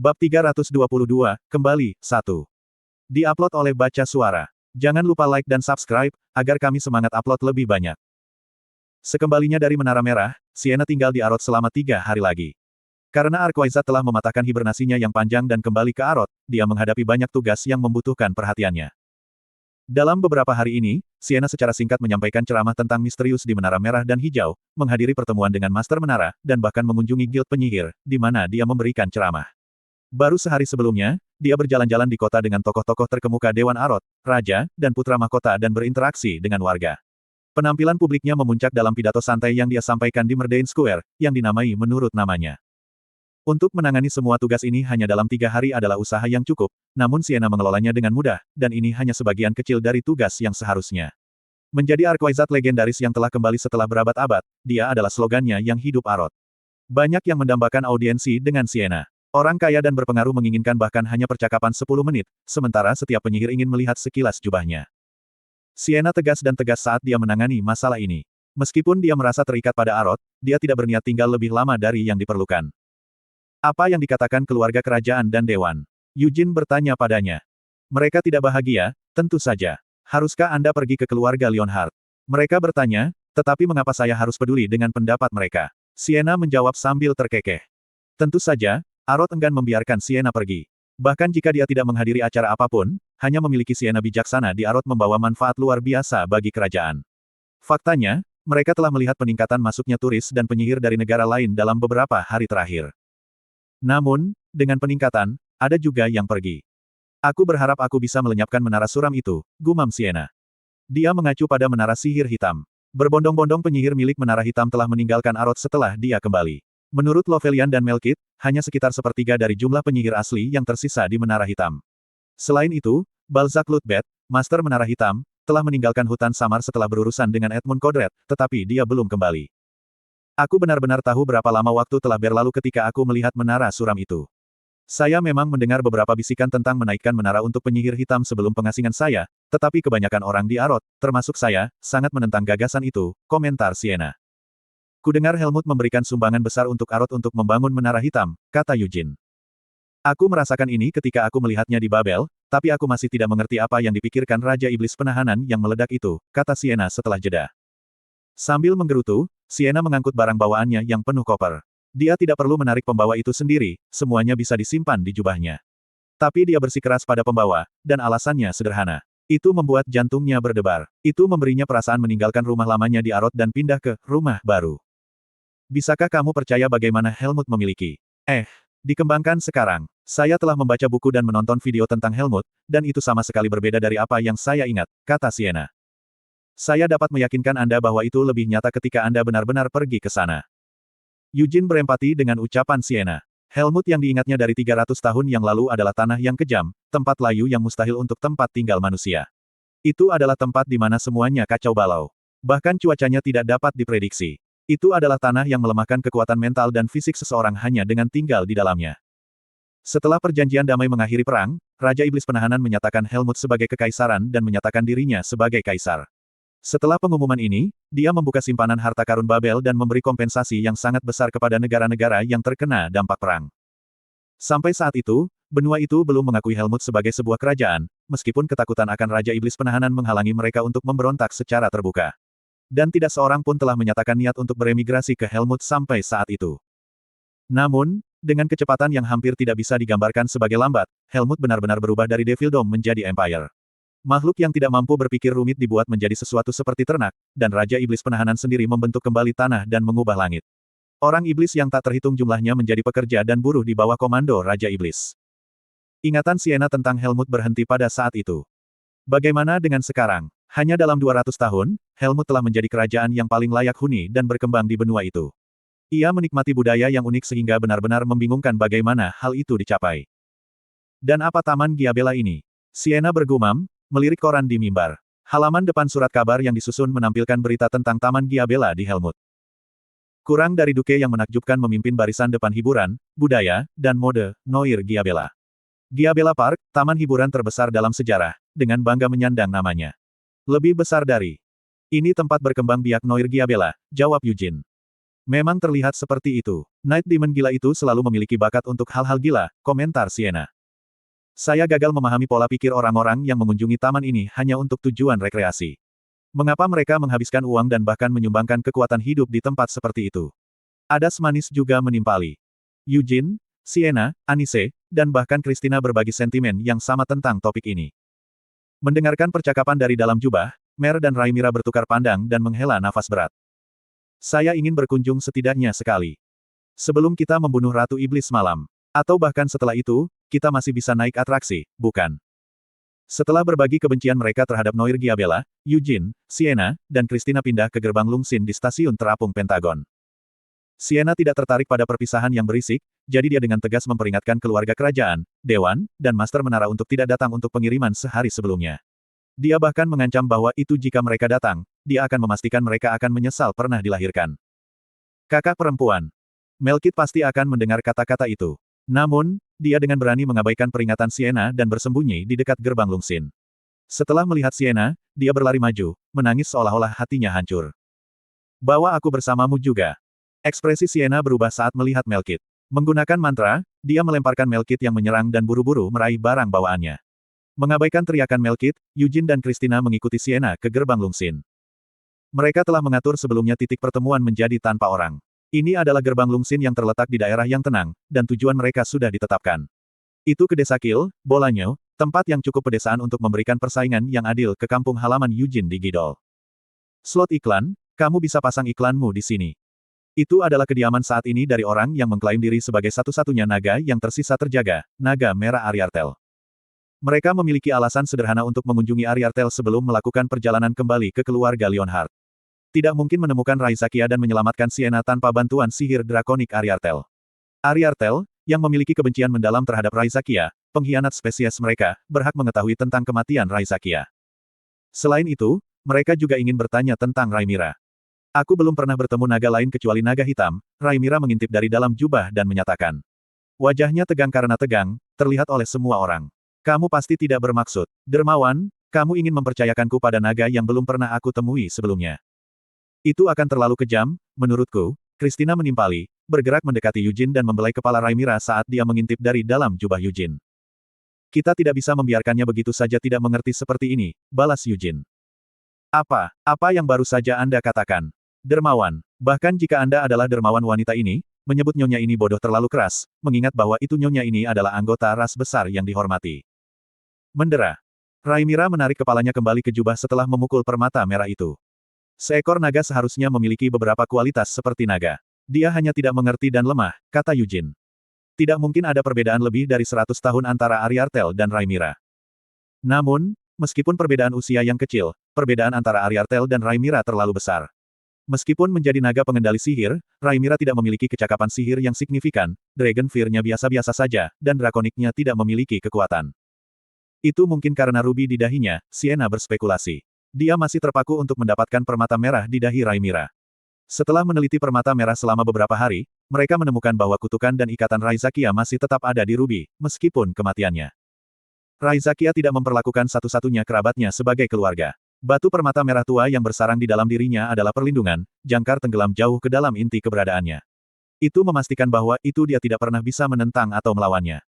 Bab 322, kembali, 1. Di-upload oleh Baca Suara. Jangan lupa like dan subscribe, agar kami semangat upload lebih banyak. Sekembalinya dari Menara Merah, Sienna tinggal di Arot selama 3 hari lagi. Karena Arquaizat telah mematahkan hibernasinya yang panjang dan kembali ke Arot, dia menghadapi banyak tugas yang membutuhkan perhatiannya. Dalam beberapa hari ini, Sienna secara singkat menyampaikan ceramah tentang misterius di Menara Merah dan Hijau, menghadiri pertemuan dengan Master Menara, dan bahkan mengunjungi Guild Penyihir, di mana dia memberikan ceramah. Baru sehari sebelumnya, dia berjalan-jalan di kota dengan tokoh-tokoh terkemuka Dewan Arot, Raja, dan Putra Mahkota dan berinteraksi dengan warga. Penampilan publiknya memuncak dalam pidato santai yang dia sampaikan di Merdane Square, yang dinamai menurut namanya. Untuk menangani semua tugas ini hanya dalam 3 hari adalah usaha yang cukup, namun Sienna mengelolanya dengan mudah, dan ini hanya sebagian kecil dari tugas yang seharusnya. Menjadi Arquaizat legendaris yang telah kembali setelah berabad-abad, dia adalah slogannya yang hidup Arot. Banyak yang mendambakan audiensi dengan Sienna. Orang kaya dan berpengaruh menginginkan bahkan hanya percakapan 10 menit, sementara setiap penyihir ingin melihat sekilas jubahnya. Sienna tegas dan tegas saat dia menangani masalah ini. Meskipun dia merasa terikat pada Arot, dia tidak berniat tinggal lebih lama dari yang diperlukan. Apa yang dikatakan keluarga kerajaan dan dewan? Eugene bertanya padanya. Mereka tidak bahagia, tentu saja. Haruskah Anda pergi ke keluarga Leonhardt? Mereka bertanya, tetapi mengapa saya harus peduli dengan pendapat mereka? Sienna menjawab sambil terkekeh. Tentu saja, Arot enggan membiarkan Sienna pergi. Bahkan jika dia tidak menghadiri acara apapun, hanya memiliki Sienna bijaksana di Arot membawa manfaat luar biasa bagi kerajaan. Faktanya, mereka telah melihat peningkatan masuknya turis dan penyihir dari negara lain dalam beberapa hari terakhir. Namun, dengan peningkatan, ada juga yang pergi. Aku berharap aku bisa melenyapkan menara suram itu, gumam Sienna. Dia mengacu pada menara sihir hitam. Berbondong-bondong penyihir milik menara hitam telah meninggalkan Arot setelah dia kembali. Menurut Lovelian dan Melkit, hanya sekitar sepertiga dari jumlah penyihir asli yang tersisa di Menara Hitam. Selain itu, Balzac Lutbet, Master Menara Hitam, telah meninggalkan hutan samar setelah berurusan dengan Edmund Kodret, tetapi dia belum kembali. Aku benar-benar tahu berapa lama waktu telah berlalu ketika aku melihat menara suram itu. Saya memang mendengar beberapa bisikan tentang menaikkan menara untuk penyihir hitam sebelum pengasingan saya, tetapi kebanyakan orang di Arot, termasuk saya, sangat menentang gagasan itu, komentar Sienna. Kudengar Helmut memberikan sumbangan besar untuk Arot untuk membangun menara hitam, kata Eugene. Aku merasakan ini ketika aku melihatnya di Babel, tapi aku masih tidak mengerti apa yang dipikirkan Raja Iblis Penahanan yang meledak itu, kata Sienna setelah jeda. Sambil menggerutu, Sienna mengangkut barang bawaannya yang penuh koper. Dia tidak perlu menarik pembawa itu sendiri, semuanya bisa disimpan di jubahnya. Tapi dia bersikeras pada pembawa, dan alasannya sederhana. Itu membuat jantungnya berdebar. Itu memberinya perasaan meninggalkan rumah lamanya di Arot dan pindah ke rumah baru. Bisakah kamu percaya bagaimana Helmut memiliki? Dikembangkan sekarang. Saya telah membaca buku dan menonton video tentang Helmut, dan itu sama sekali berbeda dari apa yang saya ingat, kata Sienna. Saya dapat meyakinkan Anda bahwa itu lebih nyata ketika Anda benar-benar pergi ke sana. Eugene berempati dengan ucapan Sienna. Helmut yang diingatnya dari 300 tahun yang lalu adalah tanah yang kejam, tempat layu yang mustahil untuk tempat tinggal manusia. Itu adalah tempat di mana semuanya kacau balau. Bahkan cuacanya tidak dapat diprediksi. Itu adalah tanah yang melemahkan kekuatan mental dan fisik seseorang hanya dengan tinggal di dalamnya. Setelah perjanjian damai mengakhiri perang, Raja Iblis Penahanan menyatakan Helmut sebagai kekaisaran dan menyatakan dirinya sebagai kaisar. Setelah pengumuman ini, dia membuka simpanan harta karun Babel dan memberi kompensasi yang sangat besar kepada negara-negara yang terkena dampak perang. Sampai saat itu, benua itu belum mengakui Helmut sebagai sebuah kerajaan, meskipun ketakutan akan Raja Iblis Penahanan menghalangi mereka untuk memberontak secara terbuka. Dan tidak seorang pun telah menyatakan niat untuk beremigrasi ke Helmut sampai saat itu. Namun, dengan kecepatan yang hampir tidak bisa digambarkan sebagai lambat, Helmut benar-benar berubah dari Devildom menjadi Empire. Makhluk yang tidak mampu berpikir rumit dibuat menjadi sesuatu seperti ternak, dan Raja Iblis Penahanan sendiri membentuk kembali tanah dan mengubah langit. Orang iblis yang tak terhitung jumlahnya menjadi pekerja dan buruh di bawah komando Raja Iblis. Ingatan Sienna tentang Helmut berhenti pada saat itu. Bagaimana dengan sekarang? Hanya dalam 200 tahun, Helmut telah menjadi kerajaan yang paling layak huni dan berkembang di benua itu. Ia menikmati budaya yang unik sehingga benar-benar membingungkan bagaimana hal itu dicapai. Dan apa Taman Giabella ini? Sienna bergumam, melirik koran di mimbar. Halaman depan surat kabar yang disusun menampilkan berita tentang Taman Giabella di Helmut. Kurang dari duke yang menakjubkan memimpin barisan depan hiburan, budaya, dan mode, Noir Giabella. Giabella Park, taman hiburan terbesar dalam sejarah, dengan bangga menyandang namanya. Lebih besar dari ini tempat berkembang biak Noir Giabella, jawab Eugene. Memang terlihat seperti itu. Night Demon gila itu selalu memiliki bakat untuk hal-hal gila, komentar Sienna. Saya gagal memahami pola pikir orang-orang yang mengunjungi taman ini hanya untuk tujuan rekreasi. Mengapa mereka menghabiskan uang dan bahkan menyumbangkan kekuatan hidup di tempat seperti itu? Adas manis juga menimpali. Eugene, Sienna, Anise, dan bahkan Christina berbagi sentimen yang sama tentang topik ini. Mendengarkan percakapan dari dalam jubah, Mer dan Rhaenyra bertukar pandang dan menghela nafas berat. Saya ingin berkunjung setidaknya sekali. Sebelum kita membunuh Ratu Iblis Malam. Atau bahkan setelah itu, kita masih bisa naik atraksi, bukan? Setelah berbagi kebencian mereka terhadap Noir Giabella, Eugene, Sienna, dan Christina pindah ke gerbang Lungsin di stasiun terapung Pentagon. Sienna tidak tertarik pada perpisahan yang berisik, jadi dia dengan tegas memperingatkan keluarga kerajaan, dewan, dan master menara untuk tidak datang untuk pengiriman sehari sebelumnya. Dia bahkan mengancam bahwa itu jika mereka datang, dia akan memastikan mereka akan menyesal pernah dilahirkan. Kakak perempuan. Melkit pasti akan mendengar kata-kata itu. Namun, dia dengan berani mengabaikan peringatan Sienna dan bersembunyi di dekat gerbang Lungsin. Setelah melihat Sienna, dia berlari maju, menangis seolah-olah hatinya hancur. Bawa aku bersamamu juga. Ekspresi Sienna berubah saat melihat Melkit. Menggunakan mantra, dia melemparkan Melkit yang menyerang dan buru-buru meraih barang bawaannya. Mengabaikan teriakan Melkit, Eugene dan Christina mengikuti Sienna ke gerbang Lungsin. Mereka telah mengatur sebelumnya titik pertemuan menjadi tanpa orang. Ini adalah gerbang Lungsin yang terletak di daerah yang tenang, dan tujuan mereka sudah ditetapkan. Itu ke Desa Kil, Bolanyo, tempat yang cukup pedesaan untuk memberikan persaingan yang adil ke kampung halaman Eugene di Gidol. Slot iklan, kamu bisa pasang iklanmu di sini. Itu adalah kediaman saat ini dari orang yang mengklaim diri sebagai satu-satunya naga yang tersisa terjaga, naga merah Ariartel. Mereka memiliki alasan sederhana untuk mengunjungi Ariartel sebelum melakukan perjalanan kembali ke keluarga Leonhard. Tidak mungkin menemukan Raizakia dan menyelamatkan Sienna tanpa bantuan sihir drakonik Ariartel. Ariartel, yang memiliki kebencian mendalam terhadap Raizakia, pengkhianat spesies mereka, berhak mengetahui tentang kematian Raizakia. Selain itu, mereka juga ingin bertanya tentang Rhaenyra. Aku belum pernah bertemu naga lain kecuali naga hitam, Rhaenyra mengintip dari dalam jubah dan menyatakan. Wajahnya tegang karena tegang, terlihat oleh semua orang. Kamu pasti tidak bermaksud. Dermawan, kamu ingin mempercayakanku pada naga yang belum pernah aku temui sebelumnya. Itu akan terlalu kejam, menurutku, Christina menimpali, bergerak mendekati Eugene dan membelai kepala Rhaenyra saat dia mengintip dari dalam jubah Eugene. Kita tidak bisa membiarkannya begitu saja tidak mengerti seperti ini, balas Eugene. Apa yang baru saja Anda katakan? Dermawan. Bahkan jika Anda adalah dermawan wanita ini, menyebut nyonya ini bodoh terlalu keras, mengingat bahwa itu nyonya ini adalah anggota ras besar yang dihormati. Mendera. Rhaenyra menarik kepalanya kembali ke jubah setelah memukul permata merah itu. Seekor naga seharusnya memiliki beberapa kualitas seperti naga. Dia hanya tidak mengerti dan lemah, kata Eugene. Tidak mungkin ada perbedaan lebih dari 100 tahun antara Ariartel dan Rhaenyra. Namun, meskipun perbedaan usia yang kecil, perbedaan antara Ariartel dan Rhaenyra terlalu besar. Meskipun menjadi naga pengendali sihir, Rhaenyra tidak memiliki kecakapan sihir yang signifikan, Dragon Fear-nya biasa-biasa saja, dan drakoniknya tidak memiliki kekuatan. Itu mungkin karena rubi di dahinya, Sienna berspekulasi. Dia masih terpaku untuk mendapatkan permata merah di dahi Rhaenyra. Setelah meneliti permata merah selama beberapa hari, mereka menemukan bahwa kutukan dan ikatan Raizakia masih tetap ada di rubi, meskipun kematiannya. Raizakia tidak memperlakukan satu-satunya kerabatnya sebagai keluarga. Batu permata merah tua yang bersarang di dalam dirinya adalah perlindungan, jangkar tenggelam jauh ke dalam inti keberadaannya. Itu memastikan bahwa itu dia tidak pernah bisa menentang atau melawannya.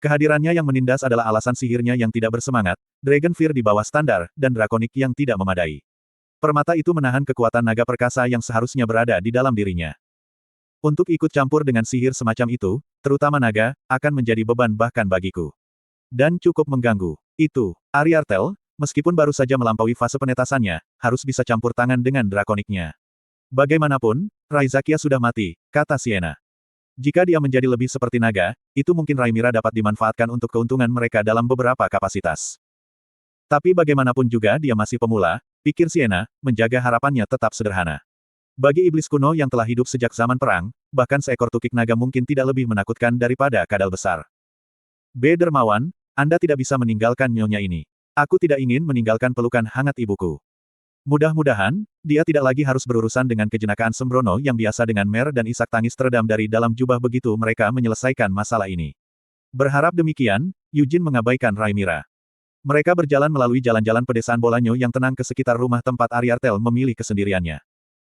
Kehadirannya yang menindas adalah alasan sihirnya yang tidak bersemangat, Dragon Fear di bawah standar, dan drakonik yang tidak memadai. Permata itu menahan kekuatan naga perkasa yang seharusnya berada di dalam dirinya. Untuk ikut campur dengan sihir semacam itu, terutama naga, akan menjadi beban bahkan bagiku. Dan cukup mengganggu. Itu, Ariartel, meskipun baru saja melampaui fase penetasannya, harus bisa campur tangan dengan drakoniknya. Bagaimanapun, Raizakia sudah mati, kata Sienna. Jika dia menjadi lebih seperti naga, itu mungkin Rhaenyra dapat dimanfaatkan untuk keuntungan mereka dalam beberapa kapasitas. Tapi bagaimanapun juga dia masih pemula, pikir Sienna, menjaga harapannya tetap sederhana. Bagi iblis kuno yang telah hidup sejak zaman perang, bahkan seekor tukik naga mungkin tidak lebih menakutkan daripada kadal besar. Dermawan, Anda tidak bisa meninggalkan nyonya ini. Aku tidak ingin meninggalkan pelukan hangat ibuku. Mudah-mudahan, dia tidak lagi harus berurusan dengan kejenakaan sembrono yang biasa dengan Mer dan isak tangis teredam dari dalam jubah begitu mereka menyelesaikan masalah ini. Berharap demikian, Eugene mengabaikan Rhaenyra. Mereka berjalan melalui jalan-jalan pedesaan Bolanyo yang tenang ke sekitar rumah tempat Ariartel memilih kesendiriannya.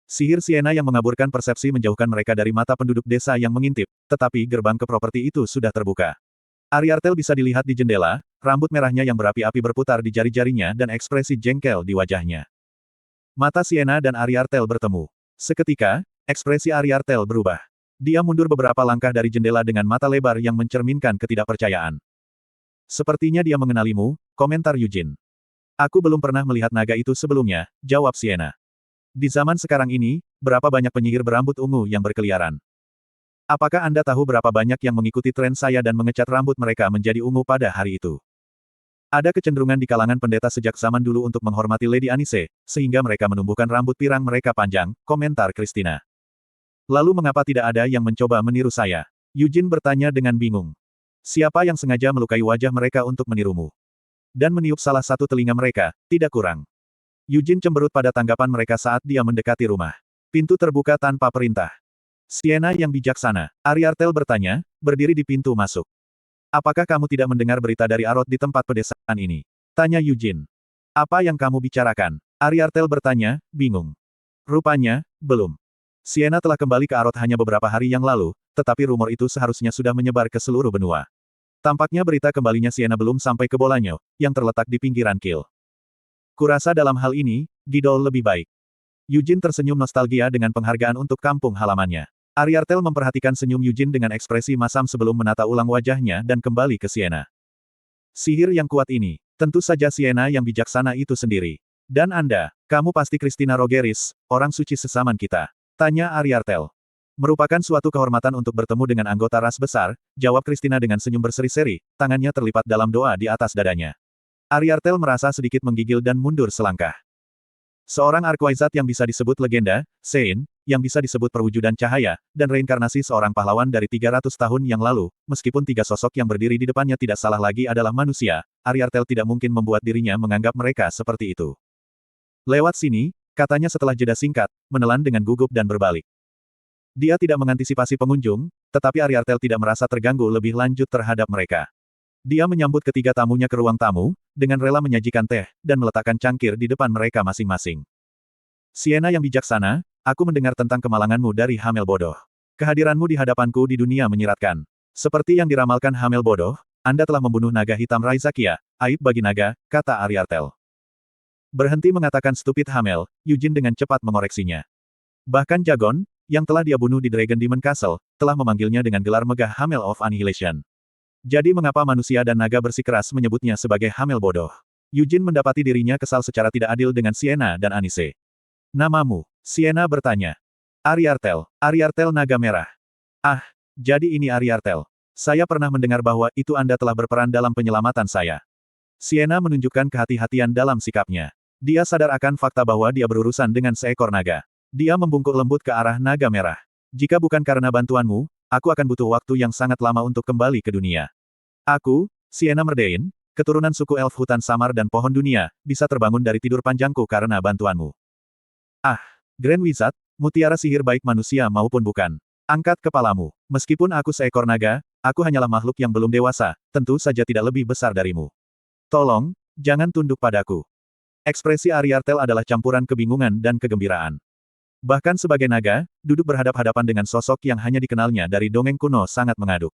Sihir Siena yang mengaburkan persepsi menjauhkan mereka dari mata penduduk desa yang mengintip, tetapi gerbang ke properti itu sudah terbuka. Ariartel bisa dilihat di jendela, rambut merahnya yang berapi-api berputar di jari-jarinya dan ekspresi jengkel di wajahnya. Mata Siena dan Ariartel bertemu. Seketika, ekspresi Ariartel berubah. Dia mundur beberapa langkah dari jendela dengan mata lebar yang mencerminkan ketidakpercayaan. Sepertinya dia mengenalimu, komentar Eugene. Aku belum pernah melihat naga itu sebelumnya, jawab Siena. Di zaman sekarang ini, berapa banyak penyihir berambut ungu yang berkeliaran? Apakah Anda tahu berapa banyak yang mengikuti tren saya dan mengecat rambut mereka menjadi ungu pada hari itu? Ada kecenderungan di kalangan pendeta sejak zaman dulu untuk menghormati Lady Anise, sehingga mereka menumbuhkan rambut pirang mereka panjang, komentar Christina. Lalu mengapa tidak ada yang mencoba meniru saya? Eugene bertanya dengan bingung. Siapa yang sengaja melukai wajah mereka untuk menirumu? Dan meniup salah satu telinga mereka, tidak kurang. Eugene cemberut pada tanggapan mereka saat dia mendekati rumah. Pintu terbuka tanpa perintah. Siena yang bijaksana, Ariartel bertanya, berdiri di pintu masuk. Apakah kamu tidak mendengar berita dari Arot di tempat pedesaan ini? Tanya Eugene. Apa yang kamu bicarakan? Ariartel bertanya, bingung. Rupanya, belum. Siena telah kembali ke Arot hanya beberapa hari yang lalu, tetapi rumor itu seharusnya sudah menyebar ke seluruh benua. Tampaknya berita kembalinya Siena belum sampai ke Bolanyo, yang terletak di pinggiran Kil. Kurasa dalam hal ini, Gidol lebih baik. Eugene tersenyum nostalgia dengan penghargaan untuk kampung halamannya. Ariartel memperhatikan senyum Eugene dengan ekspresi masam sebelum menata ulang wajahnya dan kembali ke Siena. Sihir yang kuat ini, tentu saja Siena yang bijaksana itu sendiri. Dan Anda, kamu pasti Christina Rogeris, orang suci sesaman kita. Tanya Ariartel. Merupakan suatu kehormatan untuk bertemu dengan anggota ras besar, jawab Christina dengan senyum berseri-seri, tangannya terlipat dalam doa di atas dadanya. Ariartel merasa sedikit menggigil dan mundur selangkah. Seorang Archwizard yang bisa disebut legenda, Sein, yang bisa disebut perwujudan cahaya, dan reinkarnasi seorang pahlawan dari 300 tahun yang lalu, meskipun tiga sosok yang berdiri di depannya tidak salah lagi adalah manusia, Ariartel tidak mungkin membuat dirinya menganggap mereka seperti itu. Lewat sini, katanya setelah jeda singkat, menelan dengan gugup dan berbalik. Dia tidak mengantisipasi pengunjung, tetapi Ariartel tidak merasa terganggu lebih lanjut terhadap mereka. Dia menyambut ketiga tamunya ke ruang tamu, dengan rela menyajikan teh, dan meletakkan cangkir di depan mereka masing-masing. Siena yang bijaksana, aku mendengar tentang kemalanganmu dari Hamel Bodoh. Kehadiranmu di hadapanku di dunia menyiratkan. Seperti yang diramalkan Hamel Bodoh, Anda telah membunuh naga hitam Raizakia, aib bagi naga, kata Ariartel. Berhenti mengatakan stupid Hamel, Eugene dengan cepat mengoreksinya. Bahkan Jagon, yang telah dia bunuh di Dragon Demon Castle, telah memanggilnya dengan gelar megah Hamel of Annihilation. Jadi mengapa manusia dan naga bersikeras menyebutnya sebagai Hamel Bodoh? Eugene mendapati dirinya kesal secara tidak adil dengan Siena dan Anise. Namamu? Siena bertanya. Ariartel. Ariartel Naga Merah. Ah, jadi ini Ariartel. Saya pernah mendengar bahwa itu Anda telah berperan dalam penyelamatan saya. Siena menunjukkan kehati-hatian dalam sikapnya. Dia sadar akan fakta bahwa dia berurusan dengan seekor naga. Dia membungkuk lembut ke arah Naga Merah. Jika bukan karena bantuanmu, aku akan butuh waktu yang sangat lama untuk kembali ke dunia. Aku, Siena Merdein, keturunan suku elf hutan samar dan pohon dunia, bisa terbangun dari tidur panjangku karena bantuanmu. Ah, Grand Wizard, mutiara sihir baik manusia maupun bukan. Angkat kepalamu. Meskipun aku seekor naga, aku hanyalah makhluk yang belum dewasa, tentu saja tidak lebih besar darimu. Tolong, jangan tunduk padaku. Ekspresi Ariartel adalah campuran kebingungan dan kegembiraan. Bahkan sebagai naga, duduk berhadap-hadapan dengan sosok yang hanya dikenalnya dari dongeng kuno sangat mengaduk.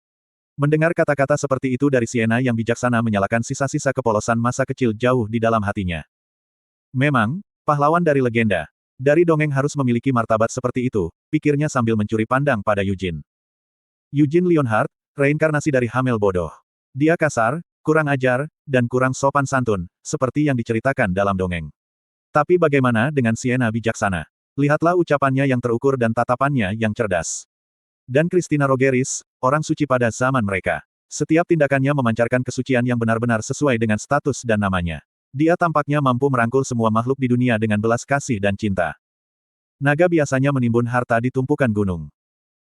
Mendengar kata-kata seperti itu dari Siena yang bijaksana menyalakan sisa-sisa kepolosan masa kecil jauh di dalam hatinya. Memang, pahlawan dari legenda. Dari dongeng harus memiliki martabat seperti itu, pikirnya sambil mencuri pandang pada Eugene. Eugene Leonhardt, reinkarnasi dari Hamel Bodoh. Dia kasar, kurang ajar, dan kurang sopan santun, seperti yang diceritakan dalam dongeng. Tapi bagaimana dengan Siena bijaksana? Lihatlah ucapannya yang terukur dan tatapannya yang cerdas. Dan Christina Rogeris, orang suci pada zaman mereka. Setiap tindakannya memancarkan kesucian yang benar-benar sesuai dengan status dan namanya. Dia tampaknya mampu merangkul semua makhluk di dunia dengan belas kasih dan cinta. Naga biasanya menimbun harta di tumpukan gunung.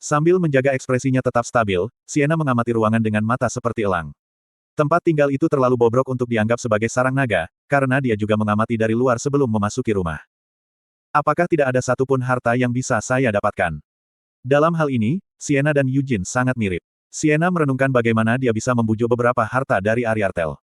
Sambil menjaga ekspresinya tetap stabil, Siena mengamati ruangan dengan mata seperti elang. Tempat tinggal itu terlalu bobrok untuk dianggap sebagai sarang naga, karena dia juga mengamati dari luar sebelum memasuki rumah. Apakah tidak ada satupun harta yang bisa saya dapatkan? Dalam hal ini, Siena dan Eugene sangat mirip. Siena merenungkan bagaimana dia bisa membujuk beberapa harta dari Ariartel.